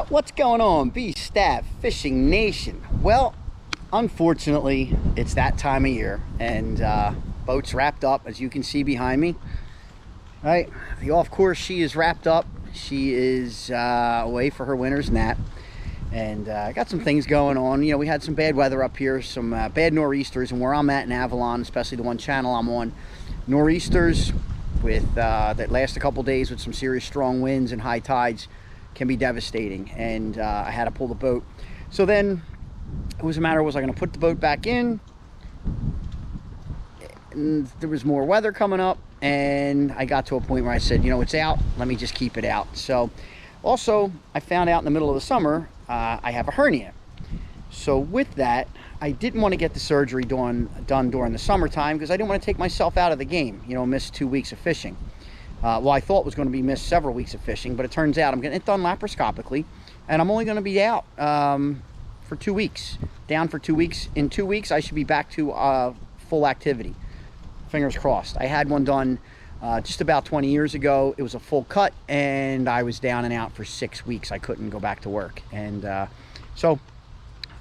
What's going on, B Stav Fishing Nation? Well, unfortunately, it's that time of year, and boat's wrapped up, as you can see behind me. Right, the off course, she is wrapped up. She is away for her winter's nap, and I got some things going on. You know, we had some bad weather up here, some bad nor'easters, and where I'm at in Avalon, especially the one channel I'm on, nor'easters with that last a couple days with some serious strong winds and high tides can be devastating, and I had to pull the boat. So then it was a matter, was I going to put the boat back in? And there was more weather coming up, and I got to a point where I said, you know, it's out, let me just keep it out. So also, I found out in the middle of the summer I have a hernia. So with that, I didn't want to get the surgery done during the summertime, because I didn't want to take myself out of the game, you know, miss 2 weeks of fishing. Well, I thought it was going to be missed several weeks of fishing, but it turns out I'm getting it done laparoscopically, and I'm only going to be out for 2 weeks, down for 2 weeks. In 2 weeks, I should be back to full activity. Fingers crossed. I had one done just about 20 years ago. It was a full cut, and I was down and out for 6 weeks. I couldn't go back to work, and so,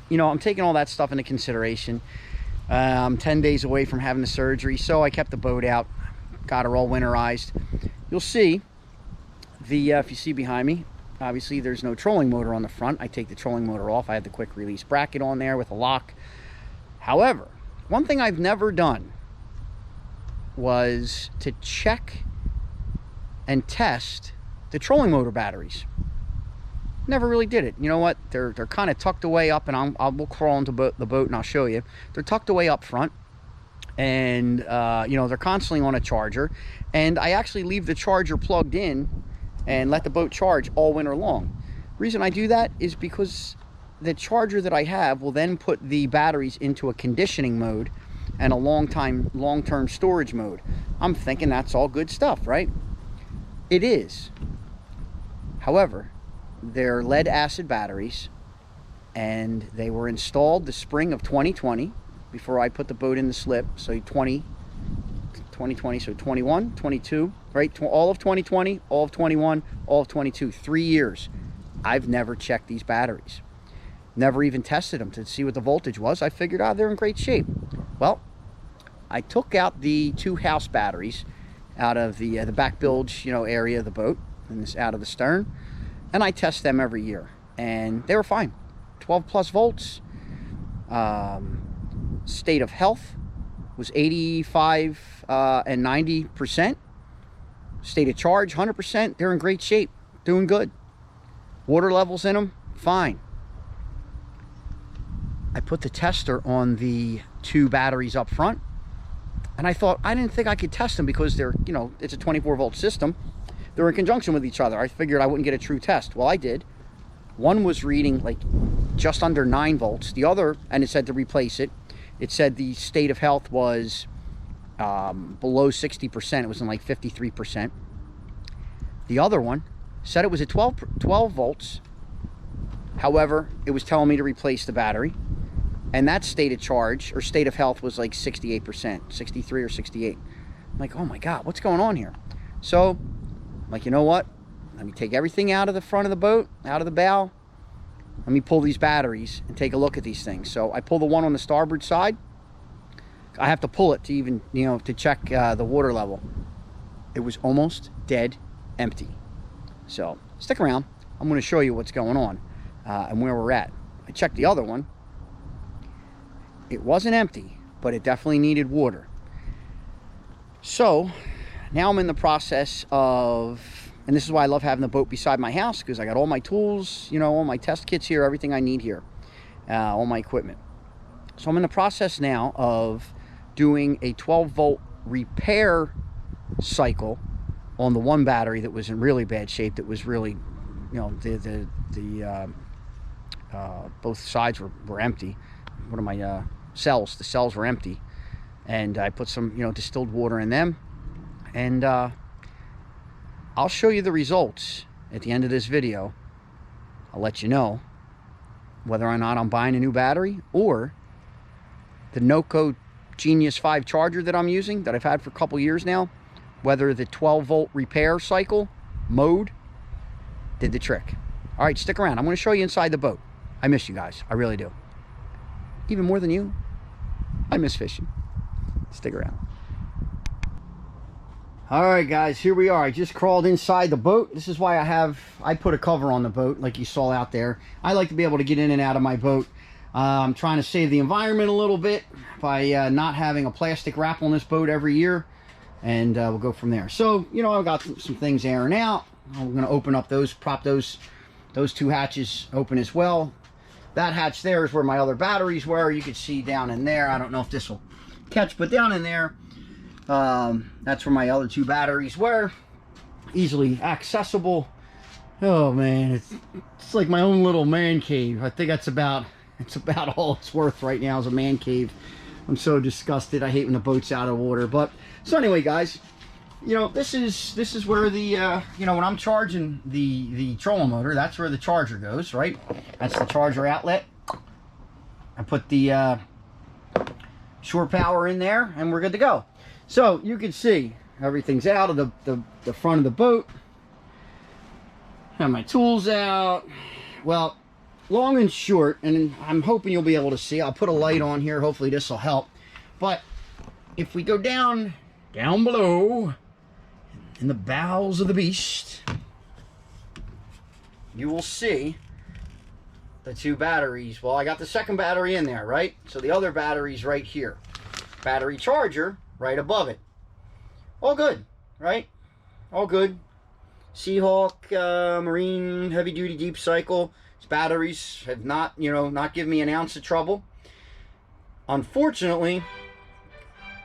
you know, I'm taking all that stuff into consideration. I'm 10 days away from having the surgery, so I kept the boat out, got her all winterized. You'll see the if you see behind me, obviously there's no trolling motor on the front. I take the trolling motor off. I had the quick release bracket on there with a lock. However, one thing I've never done was to check and test the trolling motor batteries. Never really did it. You know what? They're kind of tucked away up, and we'll crawl into the boat and I'll show you. They're tucked away up front, and you know, they're constantly on a charger, and I actually leave the charger plugged in and let the boat charge all winter long. Reason I do that is because the charger that I have will then put the batteries into a conditioning mode and a long-term storage mode. I'm thinking that's all good stuff, right? It is. However, they're lead acid batteries, and they were installed the spring of 2020 before I put the boat in the slip. So 2020, so 21, 22, right? All of 2020, all of 21, all of 22, 3 years. I've never checked these batteries. Never even tested them to see what the voltage was. I figured, they're in great shape. Well, I took out the 2 house batteries out of the back bilge, you know, area of the boat, and this out of the stern, and I test them every year, and they were fine. 12 plus volts. State of health was 85 and 90%. State of charge 100%. They're in great shape, doing good. Water levels in them fine. I put the tester on the 2 batteries up front, and I didn't think I could test them because they're, you know, it's a 24 volt system. They're in conjunction with each other. I figured I wouldn't get a true test. Well, I did. One was reading like just under 9 volts. The other, and it said to replace it, it said the state of health was below 60%. It was in like 53%. The other one said it was at 12 volts. However, it was telling me to replace the battery, and that state of charge or state of health was like 68%, 63 or 68. I'm like, oh my God, what's going on here? So I'm like, you know what? Let me take everything out of the front of the boat, out of the bow. Let me pull these batteries and take a look at these things. So I pull the one on the starboard side. I have to pull it to even, you know, to check the water level. It was almost dead empty. So stick around. I'm going to show you what's going on and where we're at. I checked the other one. It wasn't empty, but it definitely needed water. So now I'm in the process of, and this is why I love having the boat beside my house, because I got all my tools, you know, all my test kits here, everything I need here, all my equipment. So I'm in the process now of doing a 12 volt repair cycle on the one battery that was in really bad shape, that was really, you know, both sides were empty. What are my cells? The cells were empty, and I put some, you know, distilled water in them, and I'll show you the results at the end of this video. I'll let you know whether or not I'm buying a new battery, or the NOCO Genius5 charger that I'm using, that I've had for a couple years now, whether the 12 volt repair cycle mode did the trick. All right, stick around. I'm going to show you inside the boat. I miss you guys. I really do. Even more than you, I miss fishing. Stick around. All right, guys, here we are. I just crawled inside the boat. This is why I put a cover on the boat like you saw out there. I like to be able to get in and out of my boat. I'm trying to save the environment a little bit by not having a plastic wrap on this boat every year. And we'll go from there. So, you know, I've got some things airing out. I'm going to open up those, prop those two hatches open as well. That hatch there is where my other batteries were. You can see down in there. I don't know if this will catch, but down in there, that's where my other two batteries were. Easily accessible. Oh man, it's like my own little man cave. I think it's about all it's worth right now is a man cave. I'm so disgusted. I hate when the boat's out of water. But so anyway, guys, you know, this is where the you know, when I'm charging the trolling motor, that's where the charger goes, right? That's the charger outlet. I put the shore power in there and we're good to go. So you can see everything's out of the front of the boat. Have my tools out. Well, long and short, and I'm hoping you'll be able to see, I'll put a light on here, hopefully this will help. But if we go down below in the bowels of the beast, you will see the two batteries. Well, I got the second battery in there, right? So the other battery's right here. Battery charger right above it. All good, right? All good. Seahawk Marine heavy duty deep cycle. Its batteries have not, you know, not given me an ounce of trouble. Unfortunately,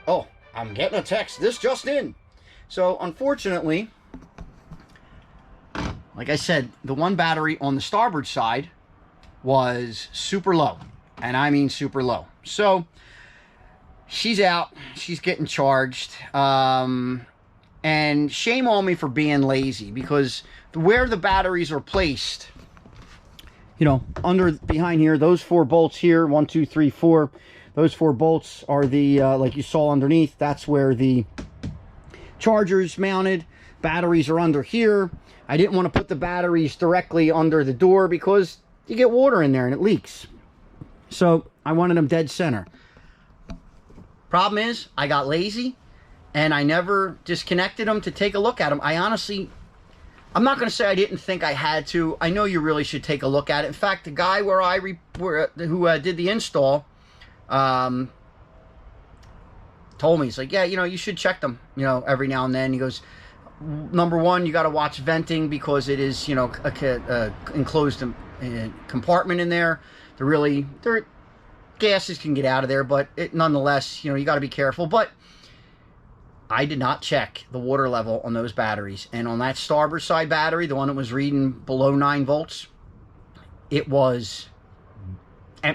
oh, I'm getting a text. This just in. So unfortunately, like I said, the one battery on the starboard side was super low, and I mean super low. So she's out, she's getting charged, and shame on me for being lazy, because where the batteries are placed, you know, behind here, those 4 bolts here, 1 2 3 4, those 4 bolts are the like you saw underneath, that's where the charger's mounted. Batteries are under here. I didn't want to put the batteries directly under the door because you get water in there and it leaks, so I wanted them dead center. Problem is, I got lazy and I never disconnected them to take a look at them. I honestly, I'm not going to say I didn't think I had to. I know you really should take a look at it. In fact, the guy who did the install told me, he's like, yeah, you know, you should check them, you know, every now and then. He goes, number one, you got to watch venting because it is, you know, a enclosed compartment in there. Gases can get out of there, but nonetheless, you know, you got to be careful. But I did not check the water level on those batteries, and on that starboard side battery, the one that was reading below 9 volts, it was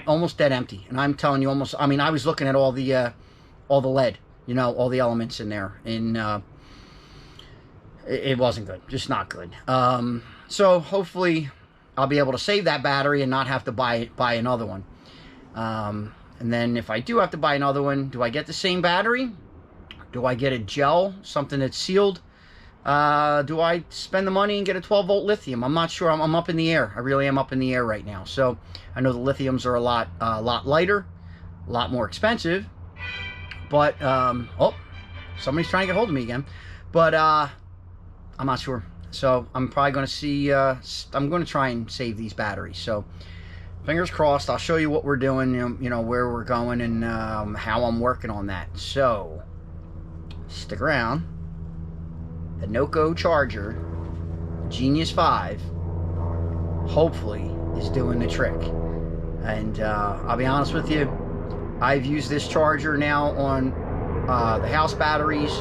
almost dead empty. And I'm telling you, almost, I mean, I was looking at all the lead, you know, all the elements in there, and it wasn't good, just not good. So hopefully I'll be able to save that battery and not have to buy another one. And then if I do have to buy another one, do I get the same battery? Do I get a gel, something that's sealed? Do I spend the money and get a 12-volt lithium? I'm not sure. I'm up in the air. I really am up in the air right now. So I know the lithiums are a lot lighter, a lot more expensive. But oh, somebody's trying to get hold of me again. But I'm not sure. So I'm probably going to see. I'm going to try and save these batteries. So fingers crossed. I'll show you what we're doing. You know where we're going and how I'm working on that. So stick around. The NOCO charger, Genius5, hopefully is doing the trick. And I'll be honest with you, I've used this charger now on the house batteries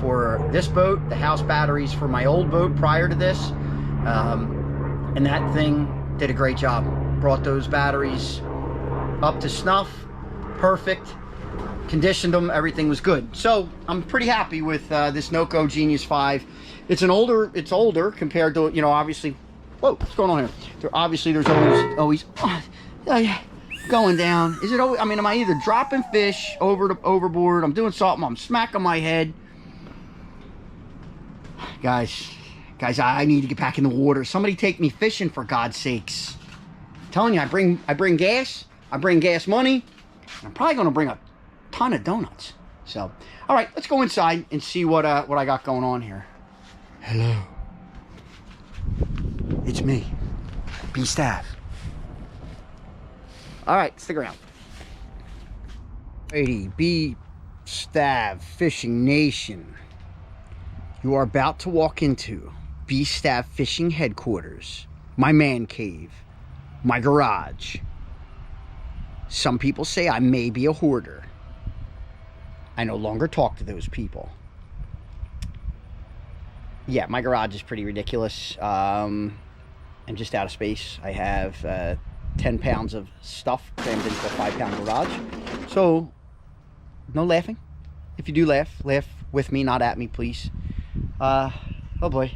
for this boat, the house batteries for my old boat prior to this, and that thing did a great job. Brought those batteries up to snuff, perfect. Conditioned them, everything was good. So I'm pretty happy with this NOCO Genius5. It's older compared to, you know, obviously. Whoa, what's going on here? Obviously there's always going down. Is it always, I mean, am I either dropping fish overboard, I'm doing something, I'm smacking my head. Guys, Guys, I need to get back in the water. Somebody take me fishing, for God's sakes. I'm telling you, I bring gas. I bring gas money. I'm probably going to bring a ton of donuts. So, all right, let's go inside and see what I got going on here. Hello. It's me, B Stav. All right, stick around. Alrighty, B Stav Fishing Nation. You are about to walk into B Stav Fishing headquarters, my man cave, my garage. Some people say I may be a hoarder. I no longer talk to those people. Yeah, my garage is pretty ridiculous. I'm just out of space. I have 10 pounds of stuff crammed into a 5-pound garage. So, no laughing. If you do laugh, laugh with me, not at me, please. Oh boy.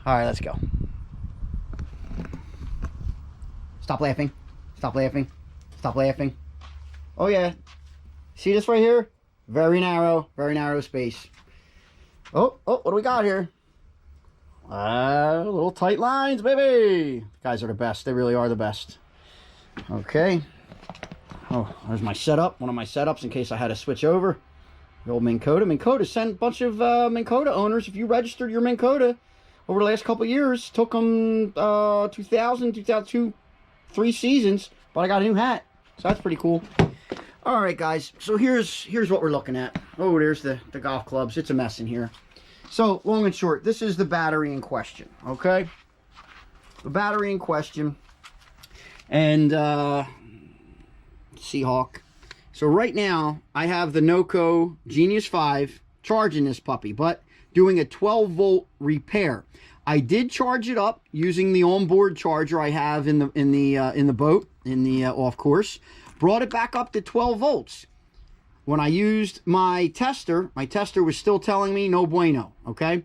All right, let's go. Stop laughing. Stop laughing. Stop laughing. Oh yeah. See this right here? Very narrow space. Oh, what do we got here? Little tight lines, baby. Guys are the best. They really are the best. Okay. Oh, there's my setup. One of my setups in case I had to switch over. The old Minn Kota. Minn Kota sent a bunch of Minn Kota owners. If you registered your Minn Kota over the last couple of years, took them 2000, 2002, 3 seasons. But I got a new hat, so that's pretty cool. All right, guys. So here's what we're looking at. Oh, there's the golf clubs. It's a mess in here. So long and short, this is the battery in question. Okay, the battery in question, and Seahawk. So right now, I have the NOCO Genius5 charging this puppy, but doing a 12-volt repair. I did charge it up using the onboard charger I have in the boat, in the off course. Brought it back up to 12 volts. When I used my tester was still telling me no bueno. Okay,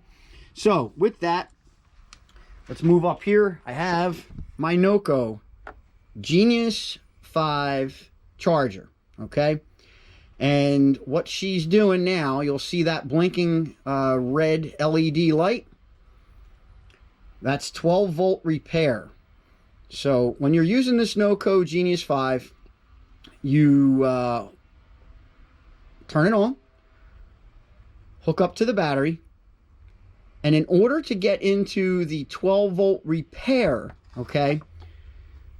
so with that, let's move up here. I have my NOCO Genius5 charger. Okay, and what she's doing now, you'll see that blinking red LED light. That's 12-volt repair. So when you're using this NOCO Genius5, you turn it on, hook up to the battery, and in order to get into the 12-volt repair, okay,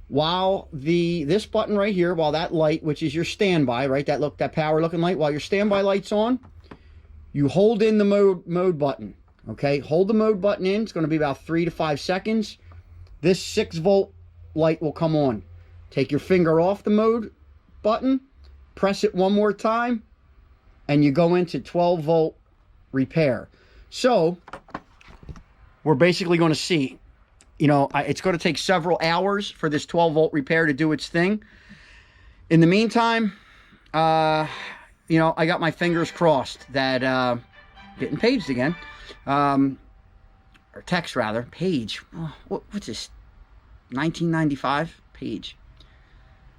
while this button right here, while that light, which is your standby, right, that power looking light, while your standby light's on, you hold in the mode button. Okay, hold the mode button in. It's going to be about 3 to 5 seconds. This 6-volt light will come on. Take your finger off the mode button, press it one more time, and you go into 12-volt repair. So we're basically going to see, you know, it's going to take several hours for this 12-volt repair to do its thing. In the meantime, you know, I got my fingers crossed that getting paged again. Or text rather, page. Oh, what's this? 1995 page.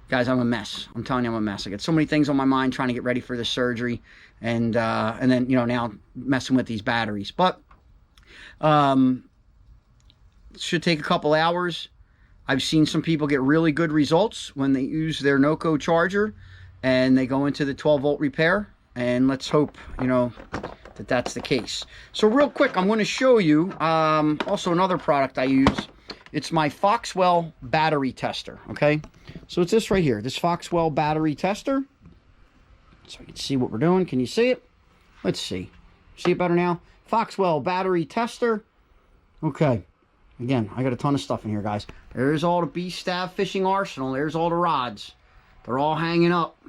Guys, I'm a mess. I'm telling you, I'm a mess. I got so many things on my mind trying to get ready for the surgery, and then, you know, now messing with these batteries. But it should take a couple hours. I've seen some people get really good results when they use their NOCO charger and they go into the 12-volt repair. And let's hope, you know, that that's the case. So real quick, I'm going to show you also another product I use. It's my Foxwell battery tester. Okay, so it's this right here, this Foxwell battery tester. So you can see what we're doing. Can you see it? Let's see. See it better now? Foxwell battery tester. Okay. Again, I got a ton of stuff in here, guys. There's all the B Stav fishing arsenal. There's all the rods. They're all hanging up.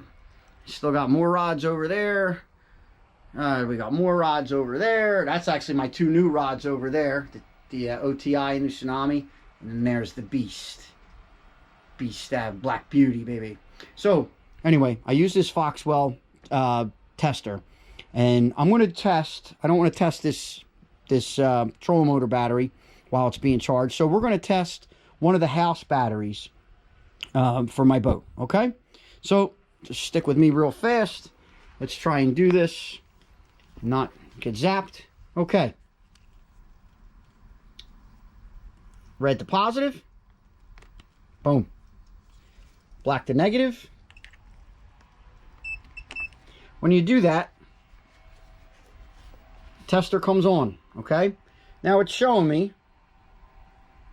Still got more rods over there. We got more rods over there. That's actually my 2 new rods over there. The OTI and the Tsunami. And then there's the Beast. B Stav Black Beauty, baby. So, anyway, I use this Foxwell tester. And I'm going to test. I don't want to test this trolling motor battery while it's being charged. So we're going to test one of the house batteries for my boat. Okay? So just stick with me real fast. Let's try and do this. Not get zapped. Okay. red to positive, boom. Black to negative. When you do that, tester comes on, okay? Now it's showing me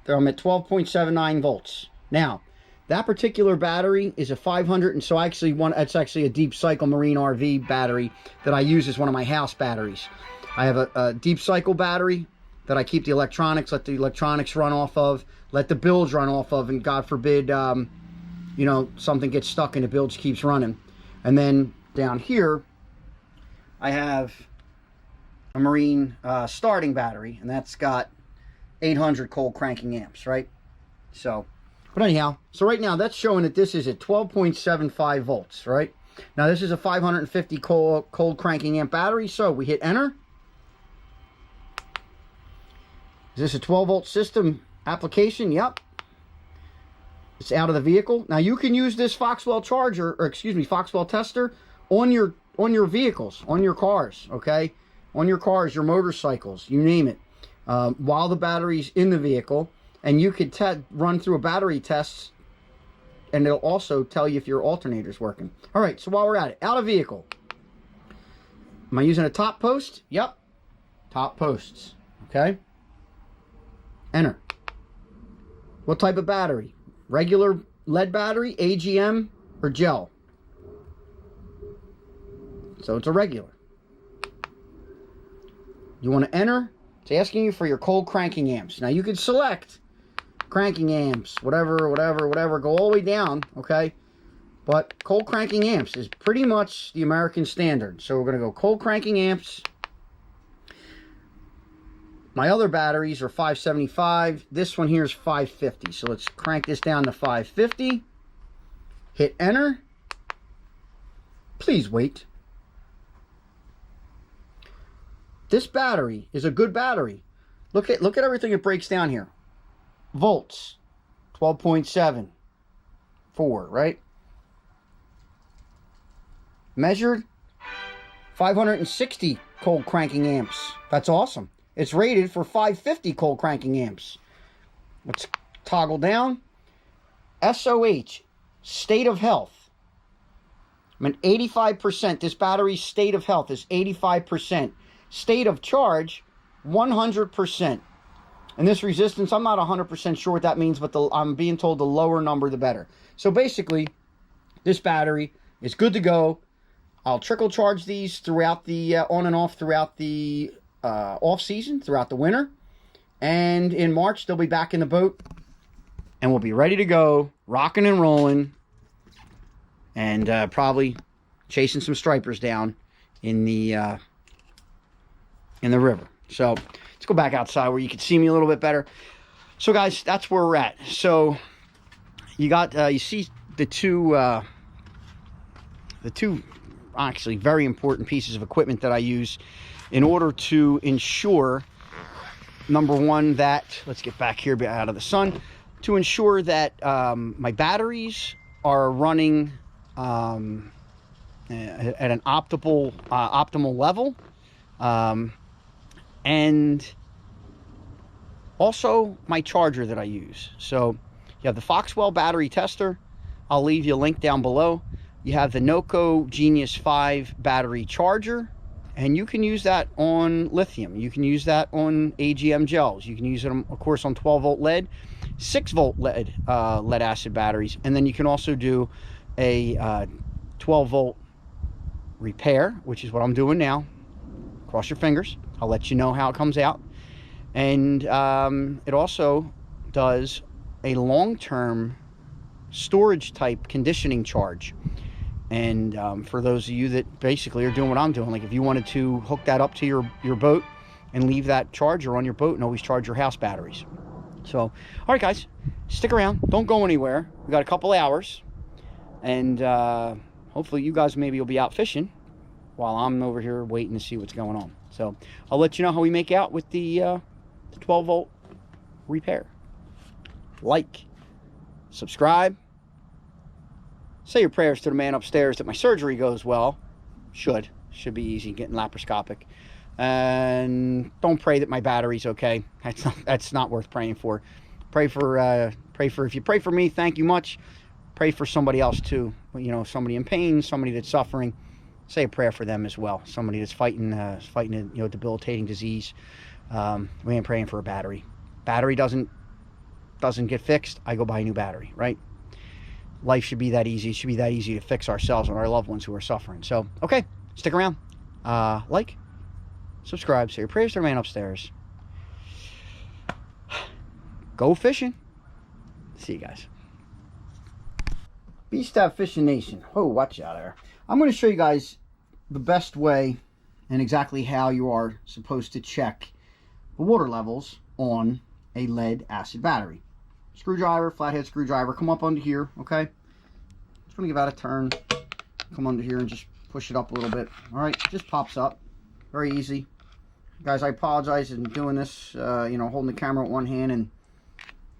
that I'm at 12.79 volts. Now, that particular battery is a 500, and so it's actually a deep cycle marine RV battery that I use as one of my house batteries. I have a deep cycle battery that I keep the electronics, let the electronics run off of, let the bilge run off of, and God forbid, you know, something gets stuck and the bilge keeps running. And then down here, I have a marine starting battery, and that's got 800 cold cranking amps, right? So, but anyhow, so right now that's showing that this is at 12.75 volts, right? Now this is a 550 cold cranking amp battery, so we hit enter. Is this a 12 volt system application? Yep. It's out of the vehicle. Now you can use this Foxwell charger, or excuse me, Foxwell tester on your vehicles, on your cars, okay? On your cars, your motorcycles, you name it. While the battery's in the vehicle, and you could run through a battery test, and it'll also tell you if your alternator's working. All right, so while we're at it, out of vehicle. Am I using a top post? Yep, top posts, okay? Enter. What type of battery? Regular lead battery, AGM, or gel? So it's a regular. You want to enter? It's asking you for your cold cranking amps. Now you can select cranking amps, whatever, go all the way down, okay? But cold cranking amps is pretty much the American standard. So we're going to go cold cranking amps. My other batteries are 575. This one here is 550. So let's crank this down to 550. Hit enter. Please wait. This battery is a good battery. Look at everything it breaks down here. Volts, 12.74, right? Measured, 560 cold cranking amps. That's awesome. It's rated for 550 cold cranking amps. Let's toggle down. SOH, state of health. I'm at 85%. This battery's state of health is 85%. State of charge, 100%. And this resistance, I'm not 100% sure what that means, but I'm being told the lower number, the better. So basically, this battery is good to go. I'll trickle charge these throughout the, on and off throughout the off season, throughout the winter. And in March, they'll be back in the boat. And we'll be ready to go, rocking and rolling. And probably chasing some stripers down in the river. So let's go back outside where you can see me a little bit better. So guys, that's where we're at. So you got you see the two actually very important pieces of equipment that I use in order to ensure, number one, that let's get back here out of the sun, to ensure that my batteries are running at an optimal level. And also my charger that I use. So you have the Foxwell battery tester. I'll leave you a link down below. You have the NOCO Genius5 battery charger, and you can use that on lithium. You can use that on AGM gels. You can use it, of course, on 12 volt lead, 6 volt lead acid batteries. And then you can also do a 12 volt repair, which is what I'm doing now. Cross your fingers. I'll let you know how it comes out. And it also does a long-term storage type conditioning charge. And for those of you that basically are doing what I'm doing, like if you wanted to hook that up to your boat and leave that charger on your boat and always charge your house batteries. So, all right guys, stick around. Don't go anywhere. We got a couple hours. And hopefully you guys maybe will be out fishing while I'm over here waiting to see what's going on. So I'll let you know how we make out with the 12 volt repair. Like, subscribe, say your prayers to the man upstairs that my surgery goes well. Should be easy, getting laparoscopic. And don't pray that my battery's okay. That's not worth praying for. Pray for if you pray for me, thank you much. Pray for somebody else too. You know, somebody in pain, somebody that's suffering. Say a prayer for them as well. Somebody that's fighting a debilitating disease. We ain't praying for a battery. Battery doesn't get fixed. I go buy a new battery, right? Life should be that easy. It should be that easy to fix ourselves and our loved ones who are suffering. So, okay, stick around. Like, subscribe, say your prayers to the man upstairs. Go fishing. See you guys. B Stav Fishing Nation. Oh, watch out there. I'm going to show you guys the best way and exactly how you are supposed to check the water levels on a lead acid battery. Screwdriver, flathead screwdriver, come up under here, okay? Just want to give that a turn. Come under here and just push it up a little bit. All right, just pops up. Very easy. Guys, I apologize in doing this, holding the camera with one hand and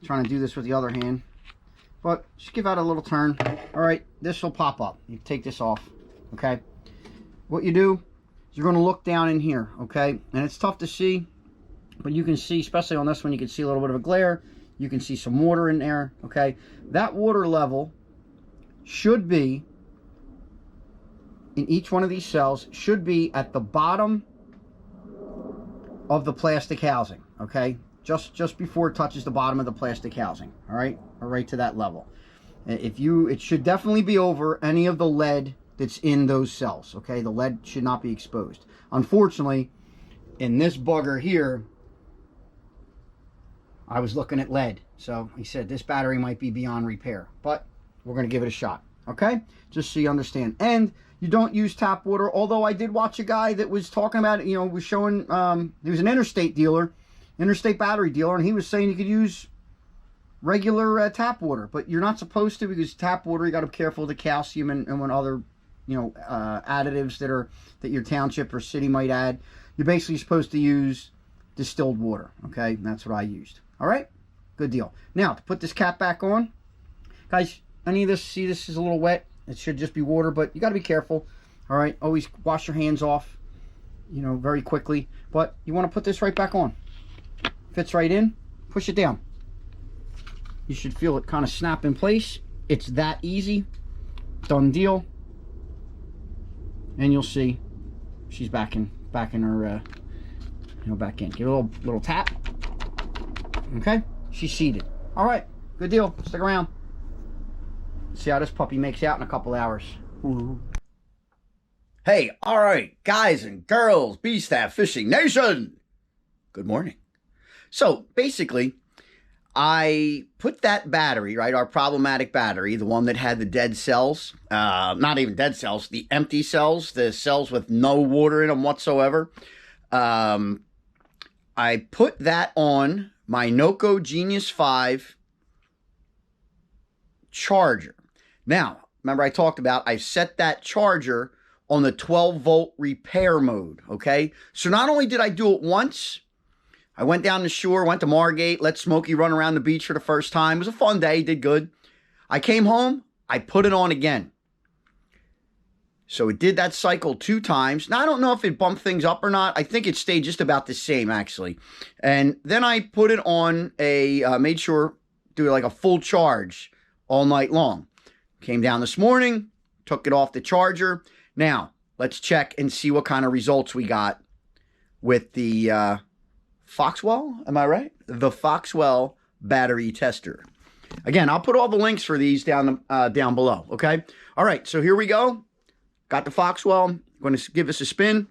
trying to do this with the other hand. But just give that a little turn. All right, this will pop up. You take this off, okay? What you do is you're going to look down in here, okay? And it's tough to see, but you can see, especially on this one, you can see a little bit of a glare. You can see some water in there, okay? That water level should be, in each one of these cells, should be at the bottom of the plastic housing, okay? Just before it touches the bottom of the plastic housing, all right? Or right to that level. It should definitely be over any of the lead that's in those cells, okay? The lead should not be exposed. Unfortunately, in this bugger here, I was looking at lead. So he said this battery might be beyond repair, but we're going to give it a shot, okay? Just so you understand. And you don't use tap water, although I did watch a guy that was talking about it, was showing, he was an interstate battery dealer, and he was saying you could use regular tap water, but you're not supposed to, because tap water, you got to be careful of the calcium and when other, additives that your township or city might add. You're basically supposed to use distilled water, okay? And that's what I used. All right, good deal. Now, to put this cap back on, guys, any of this, see, this is a little wet. It should just be water, but you got to be careful. All right, always wash your hands off, very quickly. But you want to put this right back on. Fits right in. Push it down. You should feel it kind of snap in place. It's that easy. Done deal. And you'll see she's back in her, back in. Give it a little tap. Okay, she's seated. All right, good deal. Stick around. See how this puppy makes out in a couple hours. Ooh. Hey, all right, guys and girls, B Stav Fishing Nation. Good morning. So basically, I put that battery, right, our problematic battery, the one that had the dead cells, not even dead cells, the empty cells, the cells with no water in them whatsoever. I put that on my NOCO Genius5 charger. Now, remember I talked about I set that charger on the 12-volt repair mode, okay? So not only did I do it once, I went down the shore, went to Margate, let Smokey run around the beach for the first time. It was a fun day, did good. I came home, I put it on again. So it did that cycle 2 times. Now, I don't know if it bumped things up or not. I think it stayed just about the same, actually. And then I put it on made sure, do like a full charge all night long. Came down this morning, took it off the charger. Now, let's check and see what kind of results we got with the Foxwell, am I right? The Foxwell battery tester. Again, I'll put all the links for these down below, okay? All right, so here we go. Got the Foxwell. I'm going to give this a spin,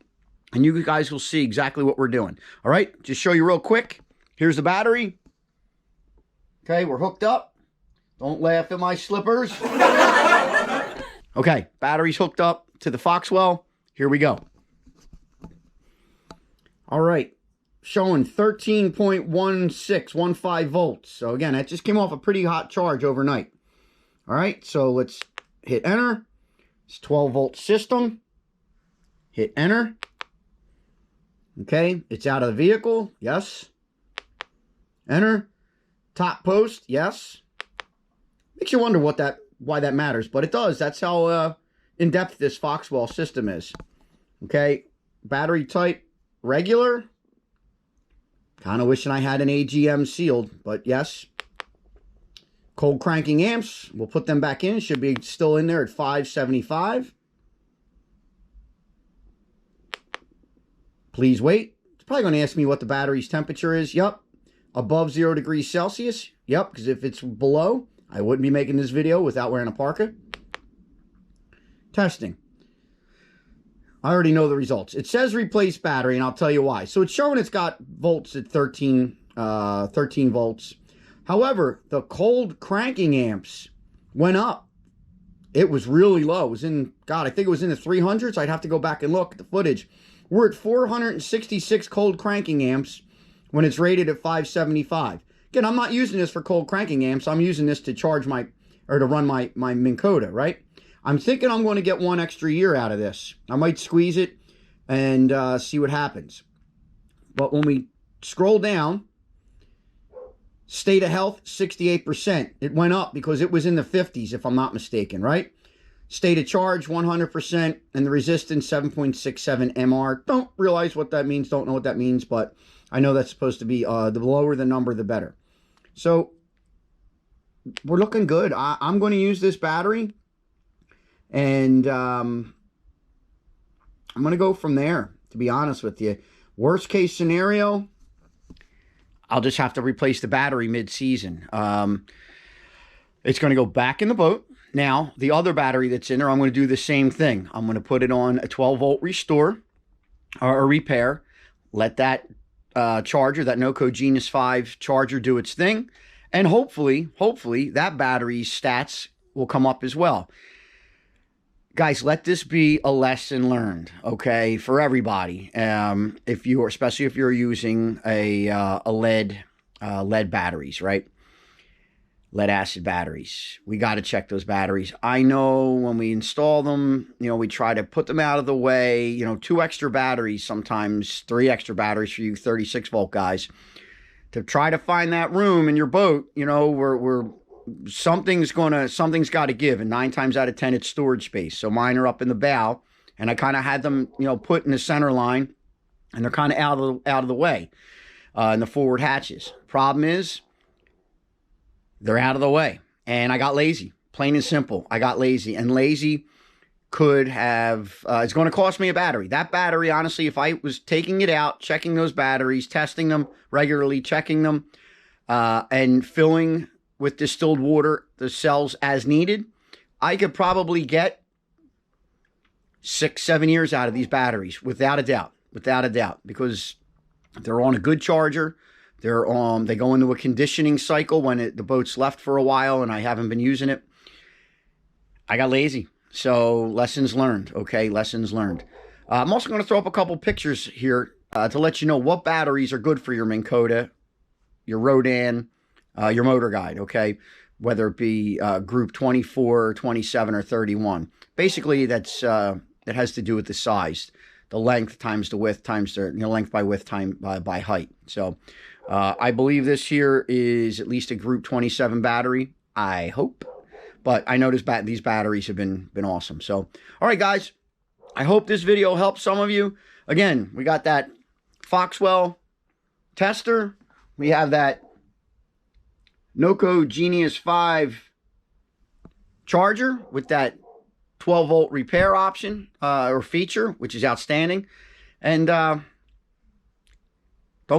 and you guys will see exactly what we're doing. All right, just show you real quick. Here's the battery. Okay, we're hooked up. Don't laugh at my slippers. Okay, battery's hooked up to the Foxwell. Here we go. All right, showing 13.15 volts. So again, that just came off a pretty hot charge overnight. All right, so let's hit enter. It's 12-volt system. Hit enter. Okay, it's out of the vehicle. Yes. Enter. Top post. Yes. Makes you wonder why that matters, but it does. That's how in-depth this Foxwell system is. Okay, battery type regular. Kind of wishing I had an AGM sealed, but yes. Cold cranking amps, we'll put them back in. Should be still in there at 575. Please wait. It's probably going to ask me what the battery's temperature is. Yep. Above 0 degrees Celsius. Yep, because if it's below, I wouldn't be making this video without wearing a parka. Testing. I already know the results. It says replace battery, and I'll tell you why. So it's showing it's got volts at 13 volts. However, the cold cranking amps went up. It was really low. It was in, God, I think it was in the 300s. I'd have to go back and look at the footage. We're at 466 cold cranking amps when it's rated at 575. Again, I'm not using this for cold cranking amps. I'm using this to charge my, or to run my Minn Kota, right? I'm thinking I'm going to get 1 extra year out of this. I might squeeze it and see what happens. But when we scroll down, state of health, 68%. It went up because it was in the 50s, if I'm not mistaken, right? State of charge, 100%. And the resistance, 7.67 MR. Don't realize what that means. Don't know what that means. But I know that's supposed to be the lower the number, the better. So we're looking good. I'm going to use this battery. And I'm going to go from there, to be honest with you. Worst case scenario, I'll just have to replace the battery mid-season. It's going to go back in the boat. Now, the other battery that's in there, I'm going to do the same thing. I'm going to put it on a 12-volt restore or a repair. Let that charger, that NOCO Genius5 charger, do its thing. And hopefully, that battery's stats will come up as well. Guys, let this be a lesson learned, okay, for everybody. If you are, especially if you're using a lead batteries, right? Lead acid batteries. We got to check those batteries. I know when we install them, you know, we try to put them out of the way. You know, 2 extra batteries, sometimes 3 extra batteries for you 36-volt guys, to try to find that room in your boat. You know, something's got to give, and 9 times out of 10 it's storage space. So mine are up in the bow, and I kind of had them, you know, put in the center line, and they're kind of out of the way in the forward hatches. Problem is, they're out of the way, and I got lazy. Plain and simple, I got lazy, and lazy could have. It's going to cost me a battery. That battery, honestly, if I was taking it out, checking those batteries, testing them regularly, checking them, and filling with distilled water the cells as needed, I could probably get 6-7 years out of these batteries, without a doubt, because they're on a good charger. They go into a conditioning cycle when the boat's left for a while and I haven't been using it. I got lazy. So lessons learned, okay? Lessons learned. I'm also going to throw up a couple pictures here to let you know what batteries are good for your Minn Kota, your Rodan, your motor guide, okay? Whether it be group 24, 27, or 31. Basically, that has to do with the size. The length times the width times the length by width time by height. So I believe this here is at least a group 27 battery. I hope. But I know these batteries have been awesome. So, all right, guys. I hope this video helped some of you. Again, we got that Foxwell tester. We have that NOCO Genius5 charger with that 12-volt repair option or feature, which is outstanding. And don't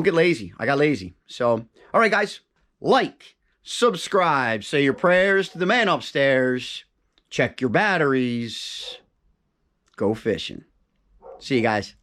get lazy. I got lazy. So, all right, guys. Like, subscribe, say your prayers to the man upstairs. Check your batteries. Go fishing. See you guys.